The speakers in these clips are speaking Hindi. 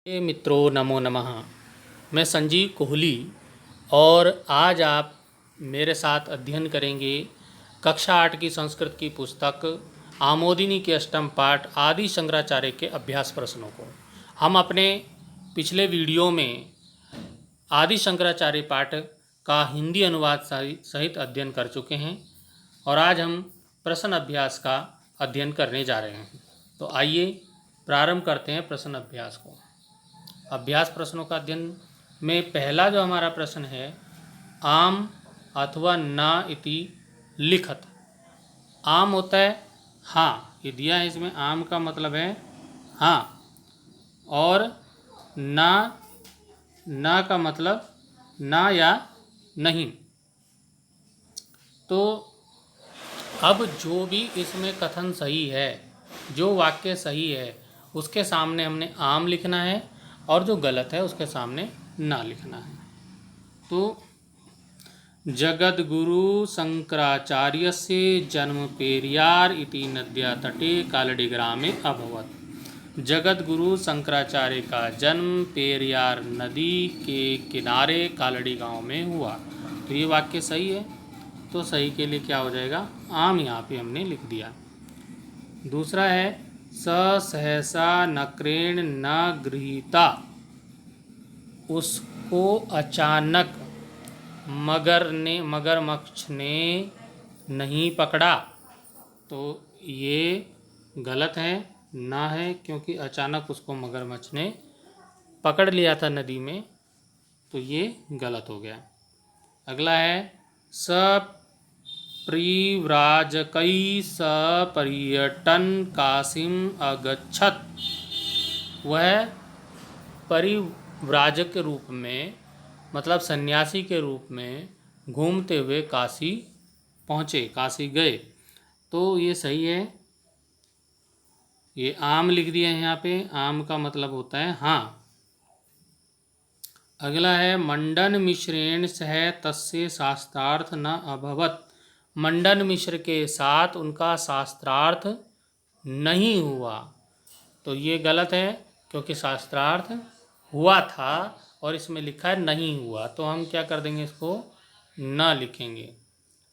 मित्रों नमो नमः। मैं संजीव कोहली और आज आप मेरे साथ अध्ययन करेंगे कक्षा 8 की संस्कृत की पुस्तक आमोदिनी के अष्टम पाठ आदि शंकराचार्य के अभ्यास प्रश्नों को। हम अपने पिछले वीडियो में आदि शंकराचार्य पाठ का हिंदी अनुवाद सहित अध्ययन कर चुके हैं और आज हम प्रश्न अभ्यास का अध्ययन करने जा रहे हैं। तो आइए प्रारंभ करते हैं प्रश्न अभ्यास को। अभ्यास प्रश्नों का अध्ययन में पहला जो हमारा प्रश्न है, आम अथवा ना इति लिखत। आम होता है हाँ, ये दिया है, इसमें आम का मतलब है हाँ, और ना का मतलब ना या नहीं। तो अब जो भी इसमें कथन सही है, जो वाक्य सही है, उसके सामने हमने आम लिखना है और जो गलत है उसके सामने ना लिखना है। तो जगद्गुरु शंकराचार्यस्य जन्म पेरियार इति नद्या तटे कालड़ी ग्रामे अभवत्। जगद्गुरु शंकराचार्य का जन्म पेरियार नदी के किनारे कालड़ी गांव में हुआ। तो ये वाक्य सही है, तो सही के लिए क्या हो जाएगा, आम यहाँ पे हमने लिख दिया। दूसरा है स सहसा नक्रेण न गृहीता, उसको अचानक मगरमच्छ ने नहीं पकड़ा। तो ये गलत है, ना है, क्योंकि अचानक उसको मगरमच्छ ने पकड़ लिया था नदी में, तो ये गलत हो गया। अगला है स परिव्राजकैः सपर्यटन काशीम अगच्छत्। वह परिव्राजक के रूप में, मतलब सन्यासी के रूप में घूमते हुए काशी पहुँचे, काशी गए। तो ये सही है, ये आम लिख दिया है यहाँ पे। आम का मतलब होता है हाँ। अगला है मंडन मिश्रेण सह तस्य शास्त्रार्थ न अभवत्। मंडन मिश्र के साथ उनका शास्त्रार्थ नहीं हुआ। तो ये गलत है, क्योंकि शास्त्रार्थ हुआ था और इसमें लिखा है नहीं हुआ, तो हम क्या कर देंगे, इसको न लिखेंगे।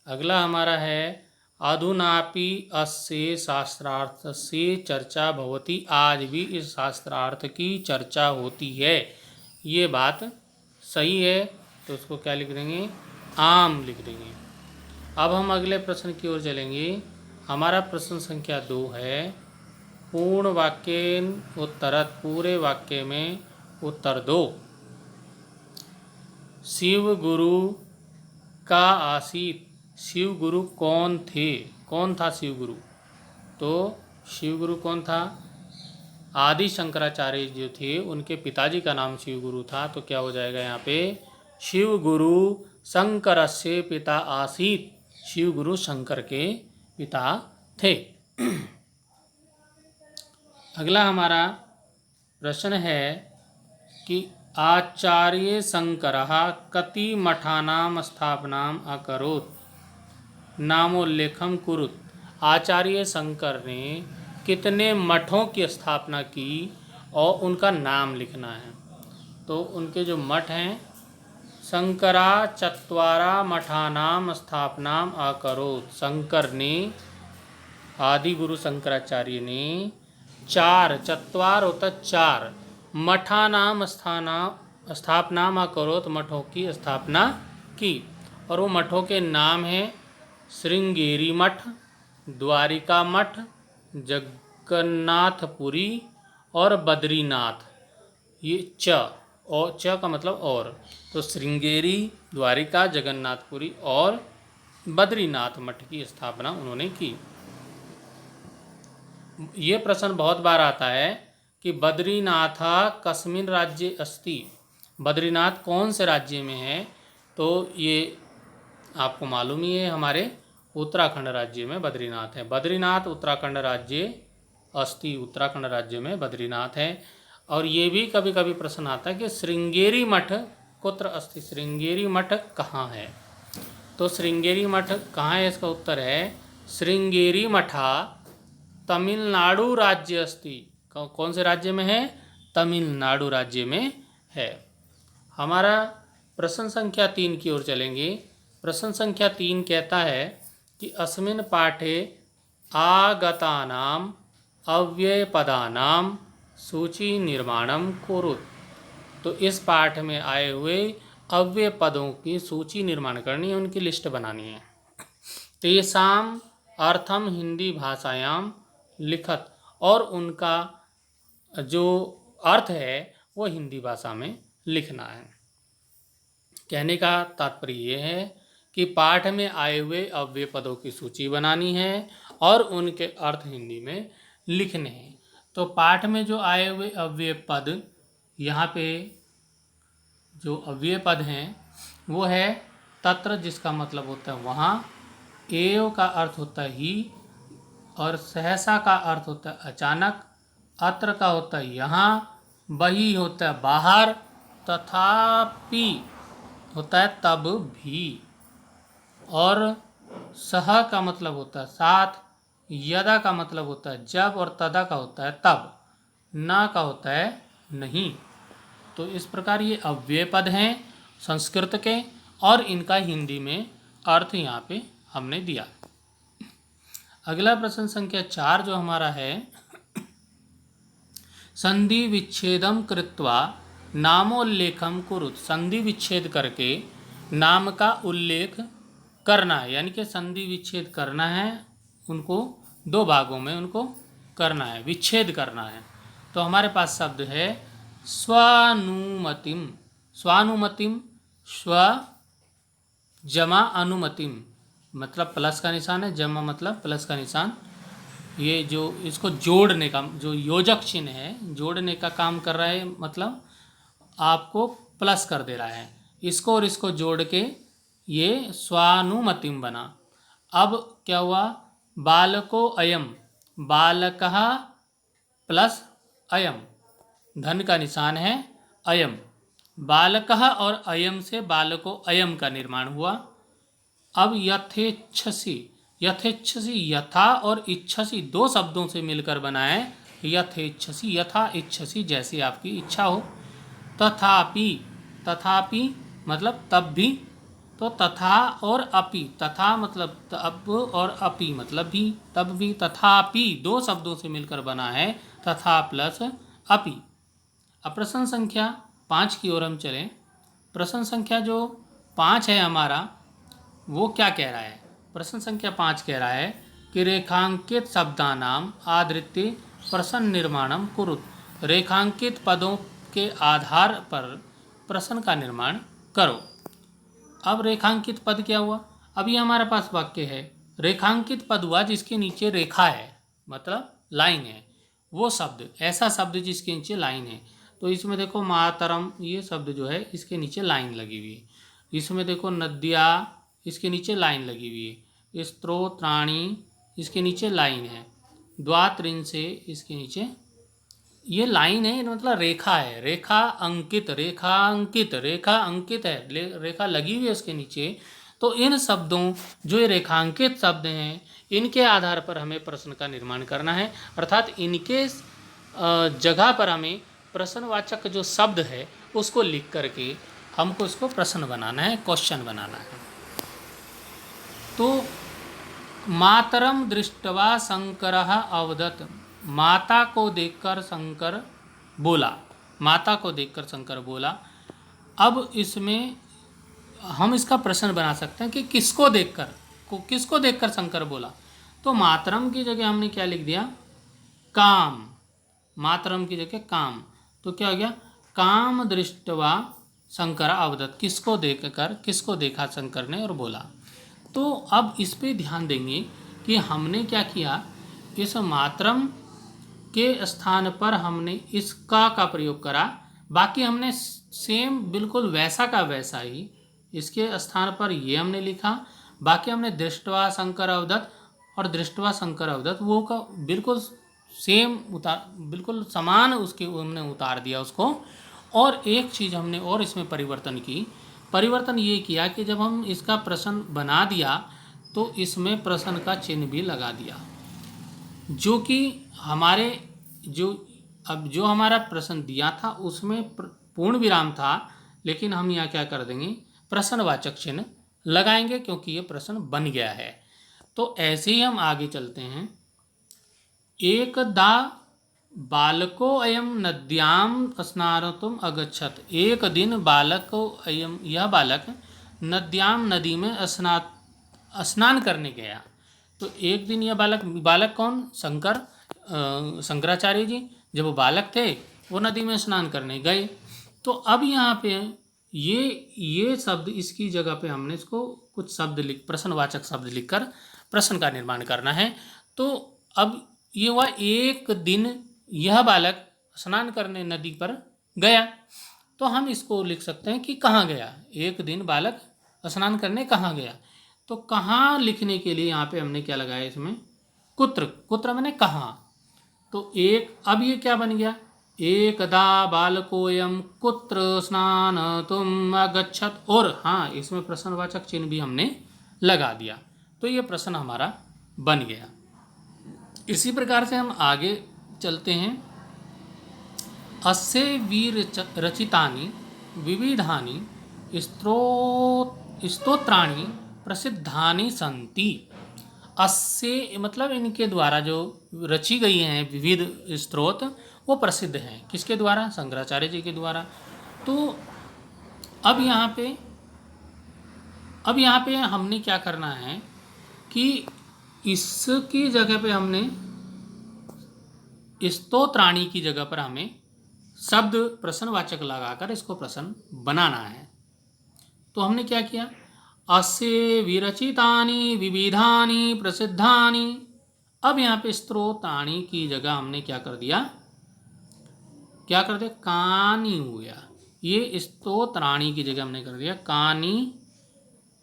अगला हमारा है अधुनापि अस्य शास्त्रार्थस्य चर्चा भवति। आज भी इस शास्त्रार्थ की चर्चा होती है। ये बात सही है, तो उसको क्या लिख देंगे, आम लिख देंगे। अब हम अगले प्रश्न की ओर चलेंगे। हमारा प्रश्न संख्या 2 है पूर्ण वाक्येन उत्तरत। पूरे वाक्य में उत्तर दो। शिव गुरु का आसीत। शिव गुरु कौन थे, कौन था शिव गुरु? तो शिव गुरु कौन था? आदि शंकराचार्य जो थे उनके पिताजी का नाम शिव गुरु था। तो क्या हो जाएगा यहाँ पे, शिव गुरु शंकरस्य पिता आसीत। शिव गुरु शंकर के पिता थे। अगला हमारा प्रश्न है कि आचार्य शंकरः कति मठानां स्थापनाम् अकरोत् नामोल्लेखं कुरुत्। आचार्य शंकर ने कितने मठों की स्थापना की और उनका नाम लिखना है। तो उनके जो मठ हैं, शंकरा चत्वारा मठानाम स्थापनाम अकरोत्। शंकर ने, आदि गुरु शंकराचार्य ने 4, चत्वार होता 4, मठानाम स्थापनाम अकरोत्, मठों की स्थापना की। और वो मठों के नाम हैं श्रृंगेरी मठ, द्वारिका मठ, जगन्नाथपुरी और बद्रीनाथ। ये च का मतलब और। तो श्रृंगेरी, द्वारिका, जगन्नाथपुरी और बद्रीनाथ मठ की स्थापना उन्होंने की। ये प्रश्न बहुत बार आता है कि बद्रीनाथ कस्मिन् राज्ये अस्ति। बद्रीनाथ कौन से राज्य में है? तो ये आपको मालूम ही है, हमारे उत्तराखंड राज्य में बद्रीनाथ है। बद्रीनाथ उत्तराखंड राज्य अस्ति, उत्तराखंड राज्य में बद्रीनाथ है। और ये भी कभी कभी प्रश्न आता है कि श्रृंगेरी मठ कुत्र अस्ति, श्रृंगेरी मठ कहाँ है? तो श्रृंगेरी मठ कहाँ है, इसका उत्तर है श्रृंगेरी मठा तमिलनाडु राज्य अस्ति। कौन से राज्य में है? तमिलनाडु राज्य में है। हमारा प्रश्न संख्या 3 की ओर चलेंगे। प्रश्न संख्या 3 कहता है कि अस्मिन् पाठे आगतानाम अव्ययपदानाम सूची निर्माणम कुरुत। तो इस पाठ में आए हुए अव्यय पदों की सूची निर्माण करनी है, उनकी लिस्ट बनानी है। तेषाम अर्थम हिंदी भाषायाम लिखत, और उनका जो अर्थ है वो हिंदी भाषा में लिखना है। कहने का तात्पर्य ये है कि पाठ में आए हुए अव्यय पदों की सूची बनानी है और उनके अर्थ हिंदी में लिखने हैं। तो पाठ में जो आए हुए अव्यय पद, यहाँ पे जो अव्यय पद हैं वो है तत्र, जिसका मतलब होता है वहाँ, एव का अर्थ होता है ही, और सहसा का अर्थ होता है अचानक, अत्र का होता है यहाँ, बही होता है बाहर, तथापि होता है तब भी, और सह का मतलब होता है साथ, यदा का मतलब होता है जब, और तदा का होता है तब, ना का होता है नहीं। तो इस प्रकार ये अव्यय पद हैं संस्कृत के, और इनका हिंदी में अर्थ यहाँ पे हमने दिया। अगला प्रश्न संख्या 4 जो हमारा है, संधि विच्छेदम कृत्वा नामोल्लेखम कुरुत। संधि विच्छेद करके नाम का उल्लेख करना है, यानी कि संधि विच्छेद करना है, उनको 2 भागों में उनको करना है, विच्छेद करना है। तो हमारे पास शब्द है स्वानुमतिम। स्वानुमतिम, स्व जमा अनुमतिम, मतलब प्लस का निशान है, जमा मतलब प्लस का निशान। ये जो इसको जोड़ने का, जो योजक चिन्ह है, जोड़ने का काम कर रहा है, मतलब आपको प्लस कर दे रहा है। इसको और इसको जोड़ के ये स्वानुमतिम बना। अब क्या हुआ, बालको अयम, बालकः प्लस अयम, धन का निशान है अयम, बालकः और अयम से बालको अयम का निर्माण हुआ। अब यथेच्छसि, यथेच्छसि यथा और इच्छसि 2 शब्दों से मिलकर बना है यथेच्छसि, यथा इच्छसि जैसी आपकी इच्छा हो। तथापि, तथापि मतलब तब भी, तो तथा और अपि, तथा मतलब तब और अपि मतलब भी, तब भी, तथापि 2 शब्दों से मिलकर बना है तथा प्लस अपि। अब प्रश्न संख्या 5 की ओर हम चलें। प्रश्न संख्या जो 5 है हमारा, वो क्या कह रहा है? प्रश्न संख्या 5 कह रहा है कि रेखांकित शब्दानाम आधृत्य प्रश्न निर्माणम कुरुत। रेखांकित पदों के आधार पर प्रश्न का निर्माण करो। अब रेखांकित पद क्या हुआ? अभी हमारे पास वाक्य है, रेखांकित पद हुआ जिसके नीचे रेखा है, मतलब लाइन है, वो शब्द, ऐसा शब्द जिसके नीचे लाइन है। तो इसमें देखो मातरम, ये शब्द जो है इसके नीचे लाइन लगी हुई है। इसमें देखो नद्या, इसके नीचे लाइन लगी हुई है। स्त्रोत्राणी, इसके नीचे लाइन है। द्वात्रिंशे, इसके नीचे ये लाइन है, मतलब रेखा है, रेखा अंकित, रेखा अंकित, रेखा अंकित है, रेखा लगी हुई है उसके नीचे। तो इन शब्दों, जो ये रेखांकित शब्द हैं, इनके आधार पर हमें प्रश्न का निर्माण करना है, अर्थात इनके जगह पर हमें प्रश्नवाचक जो शब्द है उसको लिख करके हमको इसको प्रश्न बनाना है, क्वेश्चन बनाना है। तो मातरम दृष्टवा शंकरः अवदत्, माता को देखकर शंकर बोला, माता को देखकर शंकर बोला। अब इसमें हम इसका प्रश्न बना सकते हैं कि किसको देखकर, किसको देखकर शंकर बोला। तो मातरम की जगह हमने क्या लिख दिया, काम, मातरम की जगह काम। तो क्या हो गया, काम दृष्टवा शंकर अवदत्, किसको देखकर, किसको देखा शंकर ने और बोला। तो अब इस पे ध्यान देंगे कि हमने क्या किया, इस मातरम के स्थान पर हमने इसका का प्रयोग करा, बाकी हमने सेम बिल्कुल वैसा का वैसा ही इसके स्थान पर ये हमने लिखा, बाकी हमने दृष्टवा शंकर अवदत् और दृष्टवा शंकर अवदत् वो का बिल्कुल सेम उतार, बिल्कुल समान उसके हमने उतार दिया उसको। और एक चीज़ हमने और इसमें परिवर्तन की, परिवर्तन ये किया कि जब हम इसका प्रश्न बना दिया तो इसमें प्रश्न का चिन्ह भी लगा दिया, जो कि हमारे जो अब जो हमारा प्रश्न दिया था उसमें पूर्ण विराम था, लेकिन हम यहाँ क्या कर देंगे, प्रश्नवाचक चिन्ह लगाएंगे क्योंकि ये प्रश्न बन गया है। तो ऐसे ही हम आगे चलते हैं। एकदा बालको अयम नद्याम स्नातुम अगच्छत। एक दिन बालको अयम, यह बालक नद्याम, नदी में स्नान करने गया। तो एक दिन यह बालक, बालक कौन, शंकराचार्य जी, जब वो बालक थे वो नदी में स्नान करने गए। तो अब यहाँ पे ये शब्द, इसकी जगह पे हमने इसको कुछ शब्द प्रश्नवाचक शब्द लिखकर प्रश्न का निर्माण करना है। तो अब ये हुआ, एक दिन यह बालक स्नान करने नदी पर गया। तो हम इसको लिख सकते हैं कि कहाँ गया, एक दिन बालक स्नान करने कहाँ गया। तो कहाँ लिखने के लिए यहाँ पे हमने क्या लगाया, इसमें कुत्र, कुत्र मैंने कहाँ। तो एक, अब ये क्या बन गया, एकदा बालकोयम कुत्र स्नान तुम अगच्छत, और हाँ इसमें प्रश्नवाचक चिन्ह भी हमने लगा दिया। तो ये प्रश्न हमारा बन गया। इसी प्रकार से हम आगे चलते हैं। अस्य वीर रचितानि विविधानि स्तोत्राणि प्रसिद्धानि सन्ति। अस्य मतलब इनके द्वारा जो रची गई हैं विविध स्तोत्र, वो प्रसिद्ध हैं। किसके द्वारा, शंकराचार्य जी के द्वारा। तो अब यहाँ पे हमने क्या करना है कि इसकी जगह पे हमने स्तोत्राणि की जगह पर हमें शब्द प्रश्नवाचक लगाकर इसको प्रश्न बनाना है। तो हमने क्या किया, अस्य विरचितानि विविधानि प्रसिद्धानि। अब यहाँ पे स्तोत्राणि की जगह हमने क्या कर दिया, कानि हो गया। ये स्तोत्राणि की जगह हमने कर दिया कानि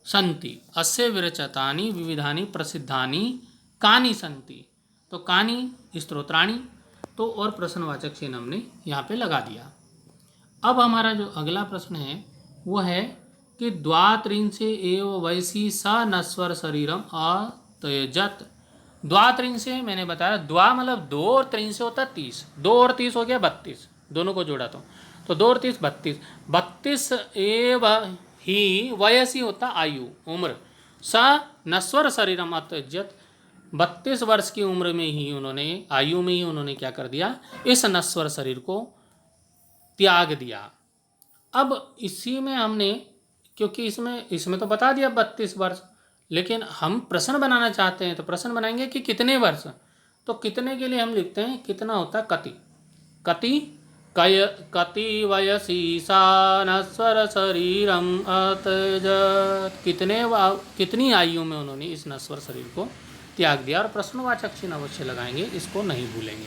संति। अस्य विरचितानि विविधानि प्रसिद्धानि कानि संति। तो कानि स्तोत्राणि, तो और प्रश्नवाचक चिन्ह हमने यहाँ पे लगा दिया। अब हमारा जो अगला प्रश्न है वो है कि द्वात्रिंशे एव वयसि स नश्वर शरीरम अत्यजत। द्वात्रिंशे मैंने बताया, द्वा मतलब 2 और 3 से होता है 30, 2 और 30 हो गया 32, दोनों को जोड़ा तो 2 और 30 32, 32 एव ही वयसी होता आयु, उम्र, स नश्वर शरीरम अत्यजत। 32 वर्ष की उम्र में ही उन्होंने, आयु में ही उन्होंने क्या कर दिया, इस नश्वर शरीर को त्याग दिया। अब इसी में हमने, क्योंकि इसमें तो बता दिया 32 वर्ष, लेकिन हम प्रश्न बनाना चाहते हैं तो प्रश्न बनाएंगे कि कितने वर्ष। तो कितने के लिए हम लिखते हैं, कितना होता है कति वयसी सा नश्वर शरीरम अत्यजत। कितनी आयु में उन्होंने इस नश्वर शरीर को त्याग दिया, और प्रश्नवाचक चिन्ह अवश्य लगाएंगे, इसको नहीं भूलेंगे।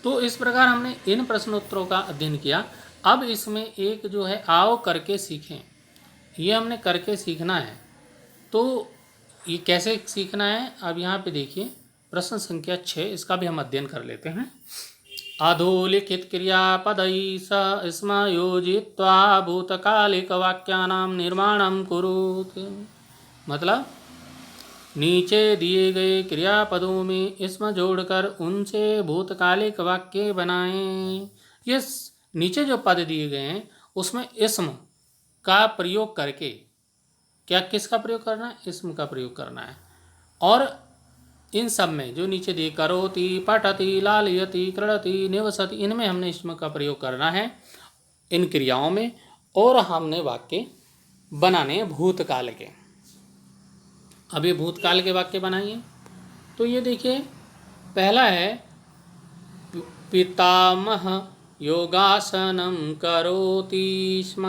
तो इस प्रकार हमने इन प्रश्नोत्तरों का अध्ययन किया। अब इसमें एक जो है, आओ करके सीखें, ये हमने करके सीखना है। तो ये कैसे सीखना है, अब यहाँ पे देखिए प्रश्न संख्या 6, इसका भी हम अध्ययन कर लेते हैं। अधोलिखित क्रियापदई स्म योजित्वा भूतकालिक वाक्यानां निर्माणं कुरुत। मतलब नीचे दिए गए क्रियापदों में इसम जोड़कर उनसे भूतकालिक वाक्य बनाएं। ये नीचे जो पद दिए गए हैं उसमें इसम का प्रयोग करके, क्या किसका प्रयोग करना है, इसम का प्रयोग करना है। और इन सब में जो नीचे दिए करोति, पठति, लालयति, क्रीडति, निवसति, इनमें हमने इसम का प्रयोग करना है इन क्रियाओं में, और हमने वाक्य बनाने हैं भूतकाल के। अब ये भूतकाल के वाक्य बनाइए। तो ये देखिए, पहला है पितामह योगासनम करोति स्म।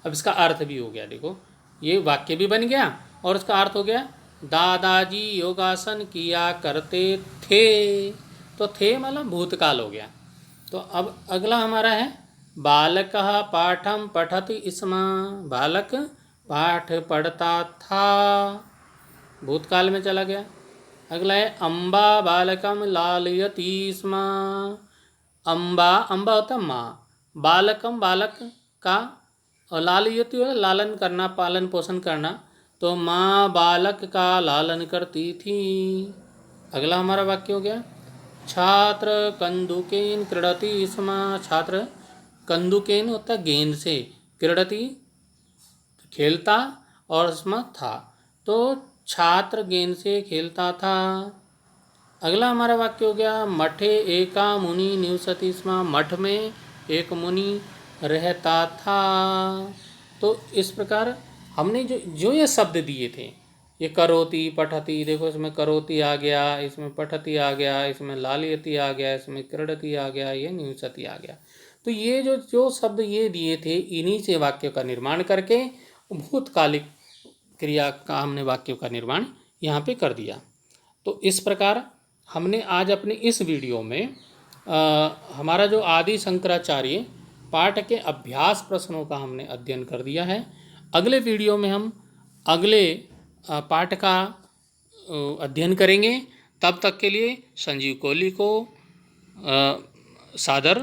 अब इसका अर्थ भी हो गया, देखो ये वाक्य भी बन गया और इसका अर्थ हो गया, दादाजी योगासन किया करते थे। तो थे मतलब भूतकाल हो गया। तो अब अगला हमारा है बालकः पाठं पठति स्म। बालक पाठ पढ़ता था, भूतकाल में चला गया। अगला है अम्बा बालकम लालयति स्म। अम्बा, अम्बा होता है माँ, बालकम बालक का, और लालयति हो लालन करना, पालन पोषण करना। तो माँ बालक का लालन करती थी। अगला हमारा वाक्य हो गया छात्र कंदुकेन क्रीडति स्म। छात्र कंदुकेन होता है गेंद से, क्रीडति खेलता, और स्म था, तो छात्र गेंद से खेलता था। अगला हमारा वाक्य हो गया मठे एका मुनि निवसति स्म। मठ में एक मुनि रहता था। तो इस प्रकार हमने जो जो ये शब्द दिए थे, ये करोति पठति, देखो इसमें करोति आ गया, इसमें पठति आ गया, इसमें लालयति आ गया, इसमें क्रीडति आ गया, ये निवसति आ गया। तो ये जो जो शब्द ये दिए थे, इन्हीं से वाक्य का निर्माण करके भूतकालिक क्रिया का हमने वाक्यों का निर्माण यहाँ पे कर दिया। तो इस प्रकार हमने आज अपने इस वीडियो में हमारा जो आदि शंकराचार्य पाठ के अभ्यास प्रश्नों का हमने अध्ययन कर दिया है। अगले वीडियो में हम अगले पाठ का अध्ययन करेंगे। तब तक के लिए संजीव कोहली को सादर